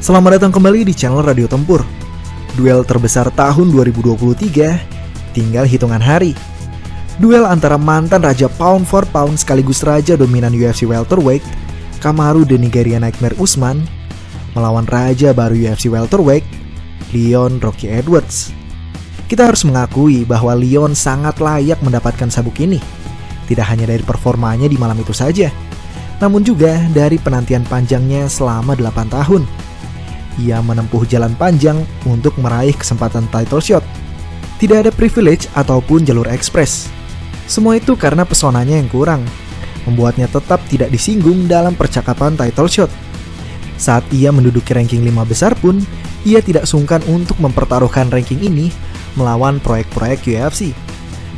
Selamat datang kembali di channel Radio Tempur. Duel terbesar tahun 2023 tinggal hitungan hari. Duel antara mantan raja pound for pound sekaligus raja dominan UFC welterweight, Kamaru The Nigerian Nightmare Usman, melawan raja baru UFC welterweight, Leon Rocky Edwards. Kita harus mengakui bahwa Leon sangat layak mendapatkan sabuk ini. Tidak hanya dari performanya di malam itu saja, namun juga dari penantian panjangnya selama 8 tahun. Ia menempuh jalan panjang untuk meraih kesempatan title shot. Tidak ada privilege ataupun jalur ekspres. Semua itu karena pesonanya yang kurang, membuatnya tetap tidak disinggung dalam percakapan title shot. Saat ia menduduki ranking 5 besar pun, ia tidak sungkan untuk mempertaruhkan ranking ini melawan proyek-proyek UFC.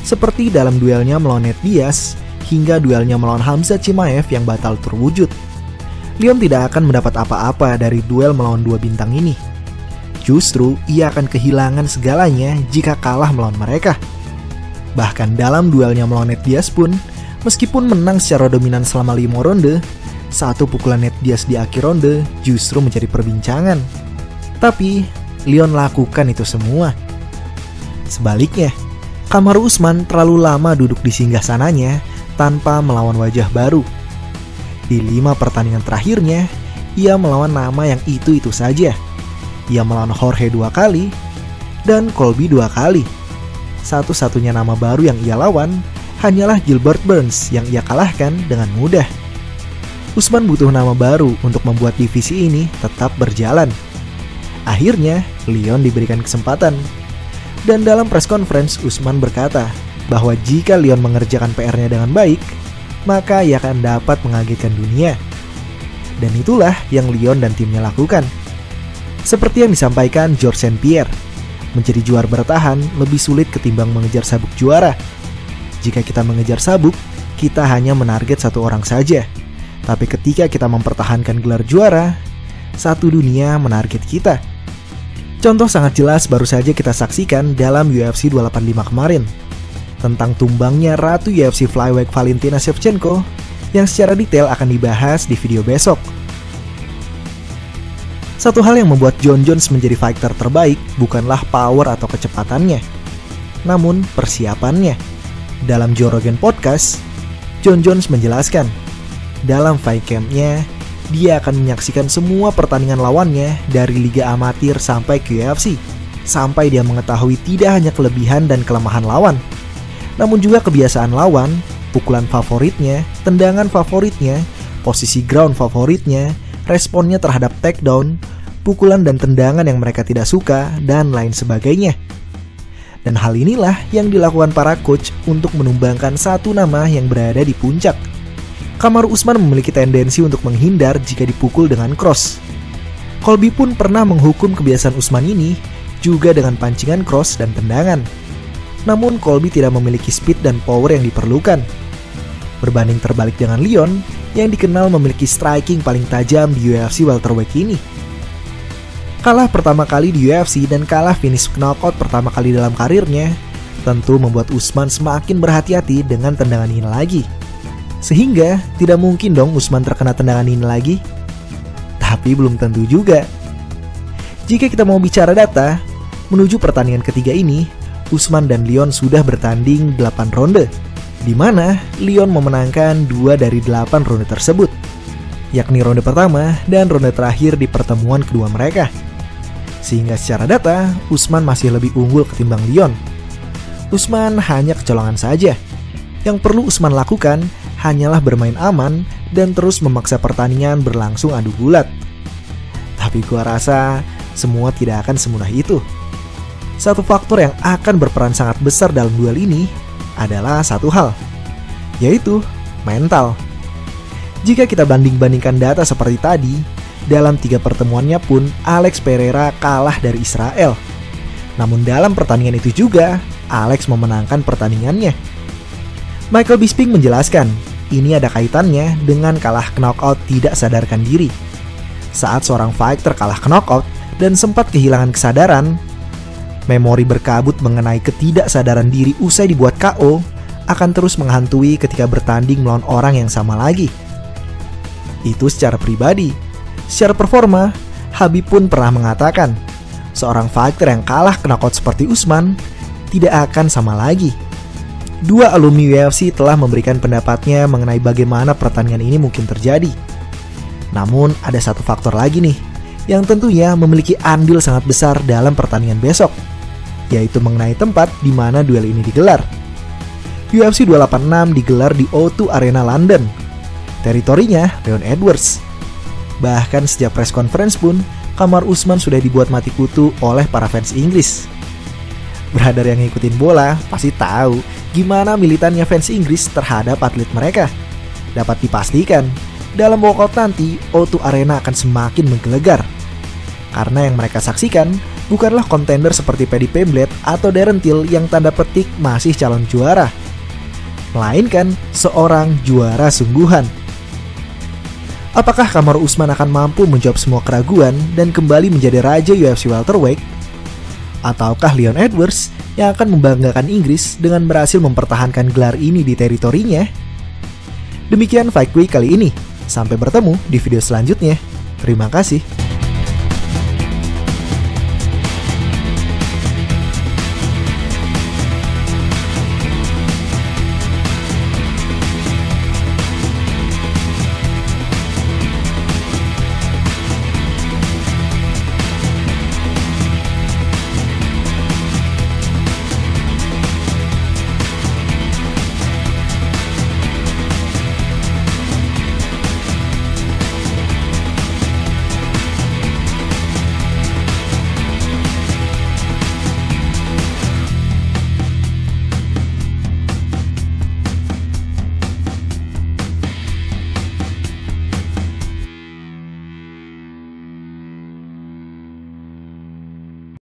Seperti dalam duelnya melawan Nate Diaz, hingga duelnya melawan Khamzat Chimaev yang batal terwujud. Leon tidak akan mendapat apa-apa dari duel melawan dua bintang ini. Justru, ia akan kehilangan segalanya jika kalah melawan mereka. Bahkan dalam duelnya melawan Nate Diaz pun, meskipun menang secara dominan selama 5 ronde, satu pukulan Nate Diaz di akhir ronde justru menjadi perbincangan. Tapi, Leon lakukan itu semua. Sebaliknya, Kamaru Usman terlalu lama duduk di singgasananya tanpa melawan wajah baru. Di 5 pertandingan terakhirnya, ia melawan nama yang itu-itu saja. Ia melawan Jorge 2 kali, dan Colby 2 kali. Satu-satunya nama baru yang ia lawan hanyalah Gilbert Burns yang ia kalahkan dengan mudah. Usman butuh nama baru untuk membuat divisi ini tetap berjalan. Akhirnya, Leon diberikan kesempatan. Dan dalam press conference, Usman berkata bahwa jika Leon mengerjakan PR-nya dengan baik, maka ia akan dapat mengagetkan dunia. Dan itulah yang Leon dan timnya lakukan. Seperti yang disampaikan George St. Pierre, menjadi juara bertahan lebih sulit ketimbang mengejar sabuk juara. Jika kita mengejar sabuk, kita hanya menarget satu orang saja. Tapi ketika kita mempertahankan gelar juara, satu dunia menarget kita. Contoh sangat jelas baru saja kita saksikan dalam UFC 285 kemarin, tentang tumbangnya Ratu UFC Flyweight Valentina Shevchenko yang secara detail akan dibahas di video besok. Satu hal yang membuat Jon Jones menjadi fighter terbaik bukanlah power atau kecepatannya, namun persiapannya. Dalam Joe Rogan Podcast, Jon Jones menjelaskan, dalam fight camp-nya, dia akan menyaksikan semua pertandingan lawannya dari liga amatir sampai ke UFC, sampai dia mengetahui tidak hanya kelebihan dan kelemahan lawan, namun juga kebiasaan lawan, pukulan favoritnya, tendangan favoritnya, posisi ground favoritnya, responnya terhadap takedown, pukulan dan tendangan yang mereka tidak suka, dan lain sebagainya. Dan hal inilah yang dilakukan para coach untuk menumbangkan satu nama yang berada di puncak. Kamaru Usman memiliki tendensi untuk menghindar jika dipukul dengan cross. Colby pun pernah menghukum kebiasaan Usman ini juga dengan pancingan cross dan tendangan. Namun Colby tidak memiliki speed dan power yang diperlukan. Berbanding terbalik dengan Leon yang dikenal memiliki striking paling tajam di UFC welterweight ini. Kalah pertama kali di UFC dan kalah finish knockout pertama kali dalam karirnya tentu membuat Usman semakin berhati-hati dengan tendangan ini lagi. Sehingga tidak mungkin dong Usman terkena tendangan ini lagi. Tapi belum tentu juga. Jika kita mau bicara data, menuju pertandingan ketiga ini, Usman dan Leon sudah bertanding 8 ronde, di mana Leon memenangkan 2 dari 8 ronde tersebut, yakni ronde pertama dan ronde terakhir di pertemuan kedua mereka. Sehingga secara data, Usman masih lebih unggul ketimbang Leon. Usman hanya kecolongan saja. Yang perlu Usman lakukan hanyalah bermain aman dan terus memaksa pertandingan berlangsung adu gulat. Tapi gua rasa semua tidak akan semudah itu. Satu faktor yang akan berperan sangat besar dalam duel ini adalah satu hal, yaitu mental. Jika kita banding-bandingkan data seperti tadi, dalam 3 pertemuannya pun Alex Pereira kalah dari Israel. Namun dalam pertandingan itu juga, Alex memenangkan pertandingannya. Michael Bisping menjelaskan, ini ada kaitannya dengan kalah knockout tidak sadarkan diri. Saat seorang fighter kalah knockout dan sempat kehilangan kesadaran, memori berkabut mengenai ketidaksadaran diri usai dibuat KO akan terus menghantui ketika bertanding melawan orang yang sama lagi. Itu secara pribadi. Secara performa, Khabib pun pernah mengatakan, seorang fighter yang kalah knockout seperti Usman tidak akan sama lagi. Dua alumni UFC telah memberikan pendapatnya mengenai bagaimana pertandingan ini mungkin terjadi. Namun ada satu faktor lagi nih, yang tentunya memiliki andil sangat besar dalam pertandingan besok, yaitu mengenai tempat di mana duel ini digelar. UFC 286 digelar di O2 Arena London, teritorinya Leon Edwards. Bahkan sejak press conference pun, kamar Usman sudah dibuat mati kutu oleh para fans Inggris. Brother yang ngikutin bola pasti tahu gimana militannya fans Inggris terhadap atlet mereka. Dapat dipastikan, dalam walkout nanti O2 Arena akan semakin menggelegar. Karena yang mereka saksikan bukanlah kontender seperti Paddy Pimblett atau Darren Till yang tanda petik masih calon juara, melainkan seorang juara sungguhan. Apakah Kamaru Usman akan mampu menjawab semua keraguan dan kembali menjadi raja UFC welterweight? Ataukah Leon Edwards yang akan membanggakan Inggris dengan berhasil mempertahankan gelar ini di teritorinya? Demikian Fight Week kali ini. Sampai bertemu di video selanjutnya. Terima kasih.